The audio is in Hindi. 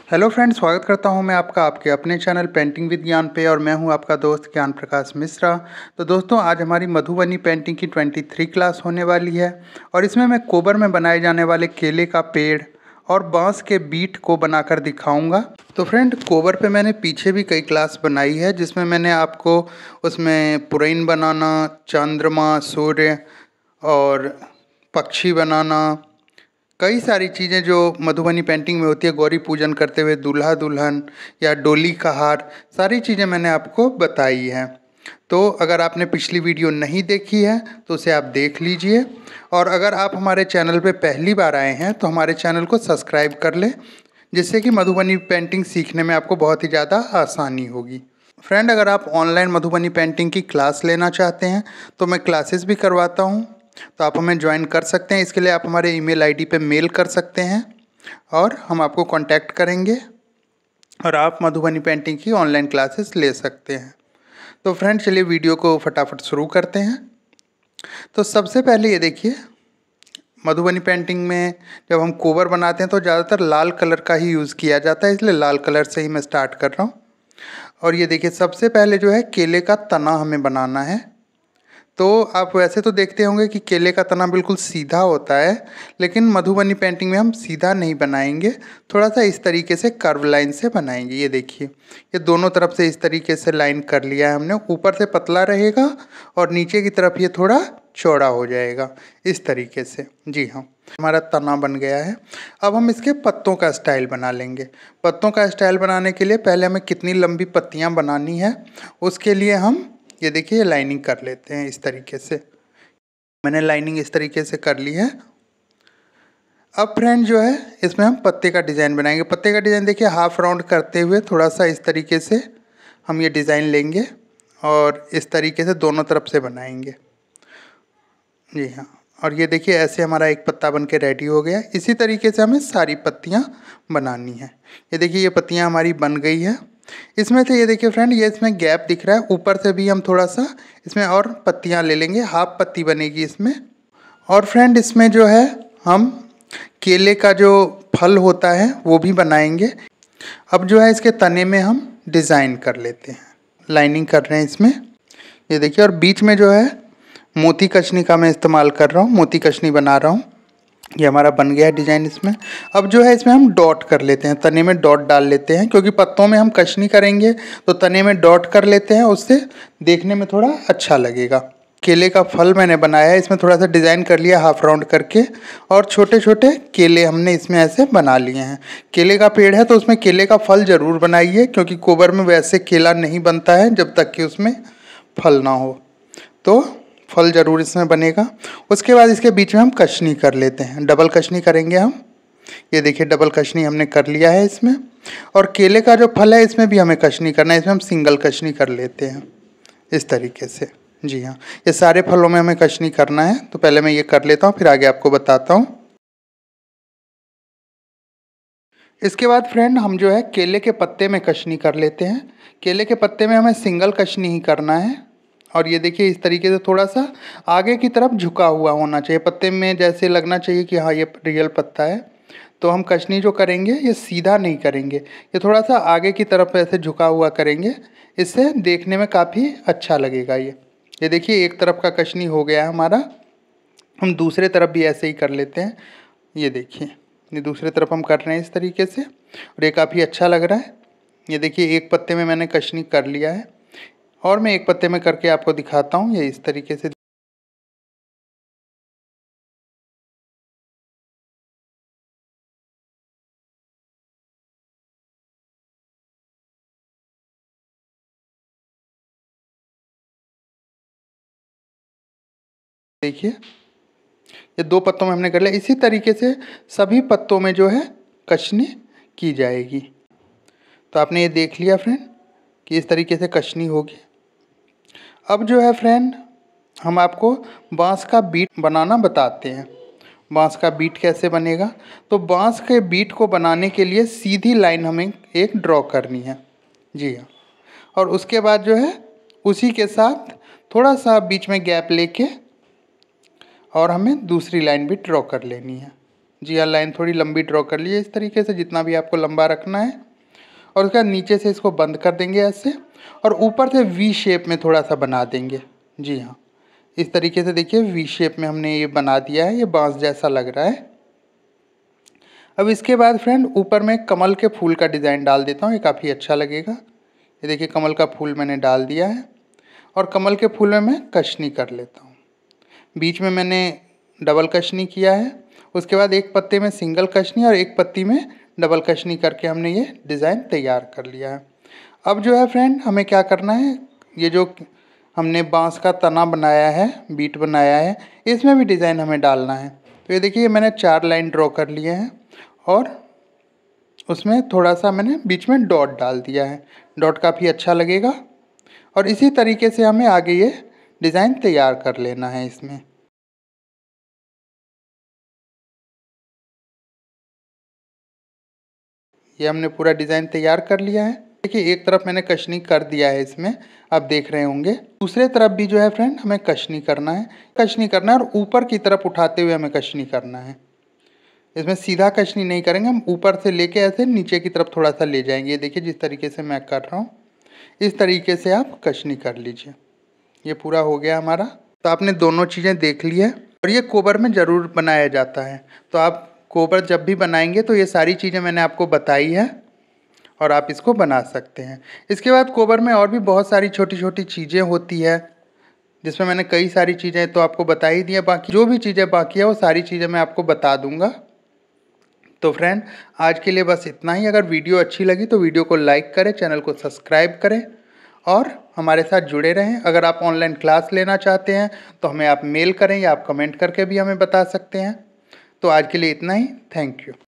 हेलो फ्रेंड्स, स्वागत करता हूं मैं आपका आपके अपने चैनल पेंटिंग विद ज्ञान पे और मैं हूं आपका दोस्त ज्ञान प्रकाश मिश्रा। तो दोस्तों, आज हमारी मधुबनी पेंटिंग की 23 क्लास होने वाली है और इसमें मैं कोबर में बनाए जाने वाले केले का पेड़ और बांस के बीट को बनाकर दिखाऊंगा। तो फ्रेंड, कोबर पे मैंने पीछे भी कई क्लास बनाई है जिसमें मैंने आपको उसमें पुरैन बनाना, चंद्रमा, सूर्य और पक्षी बनाना, कई सारी चीज़ें जो मधुबनी पेंटिंग में होती है, गौरी पूजन करते हुए दूल्हा दुल्हन या डोली का हार, सारी चीज़ें मैंने आपको बताई हैं। तो अगर आपने पिछली वीडियो नहीं देखी है तो उसे आप देख लीजिए, और अगर आप हमारे चैनल पे पहली बार आए हैं तो हमारे चैनल को सब्सक्राइब कर लें, जिससे कि मधुबनी पेंटिंग सीखने में आपको बहुत ही ज़्यादा आसानी होगी। फ्रेंड, अगर आप ऑनलाइन मधुबनी पेंटिंग की क्लास लेना चाहते हैं तो मैं क्लासेस भी करवाता हूँ, तो आप हमें ज्वाइन कर सकते हैं। इसके लिए आप हमारे ईमेल आईडी पे मेल कर सकते हैं और हम आपको कांटेक्ट करेंगे और आप मधुबनी पेंटिंग की ऑनलाइन क्लासेस ले सकते हैं। तो फ्रेंड, चलिए वीडियो को फटाफट शुरू करते हैं। तो सबसे पहले ये देखिए, मधुबनी पेंटिंग में जब हम कोबर बनाते हैं तो ज़्यादातर लाल कलर का ही यूज़ किया जाता है, इसलिए लाल कलर से ही मैं स्टार्ट कर रहा हूँ। और ये देखिए, सबसे पहले जो है केले का तना हमें बनाना है। तो आप वैसे तो देखते होंगे कि केले का तना बिल्कुल सीधा होता है, लेकिन मधुबनी पेंटिंग में हम सीधा नहीं बनाएंगे, थोड़ा सा इस तरीके से कर्व लाइन से बनाएंगे। ये देखिए, ये दोनों तरफ से इस तरीके से लाइन कर लिया है हमने। ऊपर से पतला रहेगा और नीचे की तरफ ये थोड़ा चौड़ा हो जाएगा, इस तरीके से। जी हाँ, हमारा तना बन गया है। अब हम इसके पत्तों का स्टाइल बना लेंगे। पत्तों का स्टाइल बनाने के लिए पहले हमें कितनी लंबी पत्तियाँ बनानी है, उसके लिए हम ये देखिए लाइनिंग कर लेते हैं इस तरीके से। मैंने लाइनिंग इस तरीके से कर ली है। अब फ्रेंड जो है, इसमें हम पत्ते का डिज़ाइन बनाएंगे। पत्ते का डिज़ाइन देखिए, हाफ राउंड करते हुए थोड़ा सा इस तरीके से हम ये डिज़ाइन लेंगे और इस तरीके से दोनों तरफ से बनाएंगे। जी हाँ, और ये देखिए ऐसे हमारा एक पत्ता बन के रेडी हो गया। इसी तरीके से हमें सारी पत्तियाँ बनानी है। ये देखिए, ये पत्तियाँ हमारी बन गई है। इसमें से ये देखिए फ्रेंड, ये इसमें गैप दिख रहा है, ऊपर से भी हम थोड़ा सा इसमें और पत्तियाँ ले लेंगे, हाफ पत्ती बनेगी इसमें। और फ्रेंड, इसमें जो है हम केले का जो फल होता है वो भी बनाएंगे। अब जो है इसके तने में हम डिज़ाइन कर लेते हैं, लाइनिंग कर रहे हैं इसमें। ये देखिए, और बीच में जो है मोती कशनी का मैं इस्तेमाल कर रहा हूँ, मोती कशनी बना रहा हूँ। ये हमारा बन गया है डिज़ाइन इसमें। अब जो है इसमें हम डॉट कर लेते हैं, तने में डॉट डाल लेते हैं, क्योंकि पत्तों में हम कशनी करेंगे तो तने में डॉट कर लेते हैं, उससे देखने में थोड़ा अच्छा लगेगा। केले का फल मैंने बनाया है, इसमें थोड़ा सा डिज़ाइन कर लिया हाफ राउंड करके, और छोटे छोटे केले हमने इसमें ऐसे बना लिए हैं। केले का पेड़ है तो उसमें केले का फल ज़रूर बनाइए, क्योंकि कोबर में वैसे केला नहीं बनता है जब तक कि उसमें फल ना हो। तो फल ज़रूर इसमें बनेगा। उसके बाद इसके बीच में हम कशनी कर लेते हैं, डबल कशनी करेंगे हम। ये देखिए, डबल कशनी हमने कर लिया है इसमें। और केले का जो फल है इसमें भी हमें कशनी करना है, इसमें हम सिंगल कशनी कर लेते हैं इस तरीके से। जी हाँ, ये सारे फलों में हमें कशनी करना है, तो पहले मैं ये कर लेता हूँ, फिर आगे आपको बताता हूँ। इसके बाद फ्रेंड, हम जो है केले के पत्ते में कशनी कर लेते हैं। केले के पत्ते में हमें सिंगल कशनी ही करना है। और ये देखिए, इस तरीके से थोड़ा सा आगे की तरफ झुका हुआ होना चाहिए पत्ते में, जैसे लगना चाहिए कि हाँ, ये रियल पत्ता है। तो हम कशनी जो करेंगे ये सीधा नहीं करेंगे, ये थोड़ा सा आगे की तरफ ऐसे झुका हुआ करेंगे, इससे देखने में काफ़ी अच्छा लगेगा। ये देखिए, एक तरफ का कशनी हो गया है हमारा। हम दूसरे तरफ भी ऐसे ही कर लेते हैं। ये देखिए, ये दूसरे तरफ हम कर रहे हैं इस तरीके से, और ये काफ़ी अच्छा लग रहा है। ये देखिए, एक पत्ते में मैंने कशनी कर लिया है, और मैं एक पत्ते में करके आपको दिखाता हूँ। ये इस तरीके से देखिए, ये दो पत्तों में हमने कर लिया। इसी तरीके से सभी पत्तों में जो है कशनी की जाएगी। तो आपने ये देख लिया फ्रेंड कि इस तरीके से कशनी होगी। अब जो है फ्रेंड, हम आपको बांस का बीट बनाना बताते हैं। बांस का बीट कैसे बनेगा? तो बांस के बीट को बनाने के लिए सीधी लाइन हमें एक ड्रॉ करनी है। जी हाँ, और उसके बाद जो है उसी के साथ थोड़ा सा बीच में गैप लेके और हमें दूसरी लाइन भी ड्रॉ कर लेनी है। जी हाँ, लाइन थोड़ी लंबी ड्रॉ कर लीजिए इस तरीके से, जितना भी आपको लंबा रखना है। और उसके बाद नीचे से इसको बंद कर देंगे ऐसे, और ऊपर से वी शेप में थोड़ा सा बना देंगे। जी हाँ, इस तरीके से देखिए वी शेप में हमने ये बना दिया है, ये बांस जैसा लग रहा है। अब इसके बाद फ्रेंड ऊपर में कमल के फूल का डिज़ाइन डाल देता हूँ, ये काफ़ी अच्छा लगेगा। ये देखिए कमल का फूल मैंने डाल दिया है, और कमल के फूल में मैं कशनी कर लेता हूँ। बीच में मैंने डबल कशनी किया है, उसके बाद एक पत्ते में सिंगल कशनी और एक पत्ती में डबल कशनी करके हमने ये डिज़ाइन तैयार कर लिया है। अब जो है फ्रेंड हमें क्या करना है, ये जो हमने बांस का तना बनाया है, बीट बनाया है, इसमें भी डिज़ाइन हमें डालना है। तो ये देखिए मैंने 4 लाइन ड्रॉ कर लिए हैं, और उसमें थोड़ा सा मैंने बीच में डॉट डाल दिया है। डॉट काफ़ी अच्छा लगेगा, और इसी तरीके से हमें आगे ये डिज़ाइन तैयार कर लेना है इसमें। ये हमने पूरा डिज़ाइन तैयार कर लिया है। देखिए एक तरफ मैंने कशनी कर दिया है इसमें, आप देख रहे होंगे। दूसरे तरफ भी जो है फ्रेंड हमें कशनी करना है, और ऊपर की तरफ उठाते हुए हमें कशनी करना है। इसमें सीधा कशनी नहीं करेंगे, हम ऊपर से लेके ऐसे नीचे की तरफ थोड़ा सा ले जाएंगे। ये देखिए जिस तरीके से मैं कर रहा हूँ, इस तरीके से आप कशनी कर लीजिए। ये पूरा हो गया हमारा। तो आपने दोनों चीज़ें देख ली है, और ये कोबर में ज़रूर बनाया जाता है। तो आप कोबर जब भी बनाएंगे तो ये सारी चीज़ें मैंने आपको बताई है, और आप इसको बना सकते हैं। इसके बाद कोबर में और भी बहुत सारी छोटी छोटी चीज़ें होती है, जिसमें मैंने कई सारी चीज़ें तो आपको बता ही दी है। बाकी जो भी चीज़ें बाकी है वो सारी चीज़ें मैं आपको बता दूंगा। तो फ्रेंड आज के लिए बस इतना ही। अगर वीडियो अच्छी लगी तो वीडियो को लाइक करें, चैनल को सब्सक्राइब करें, और हमारे साथ जुड़े रहें। अगर आप ऑनलाइन क्लास लेना चाहते हैं तो हमें आप मेल करें, या आप कमेंट करके भी हमें बता सकते हैं। तो आज के लिए इतना ही। Thank you.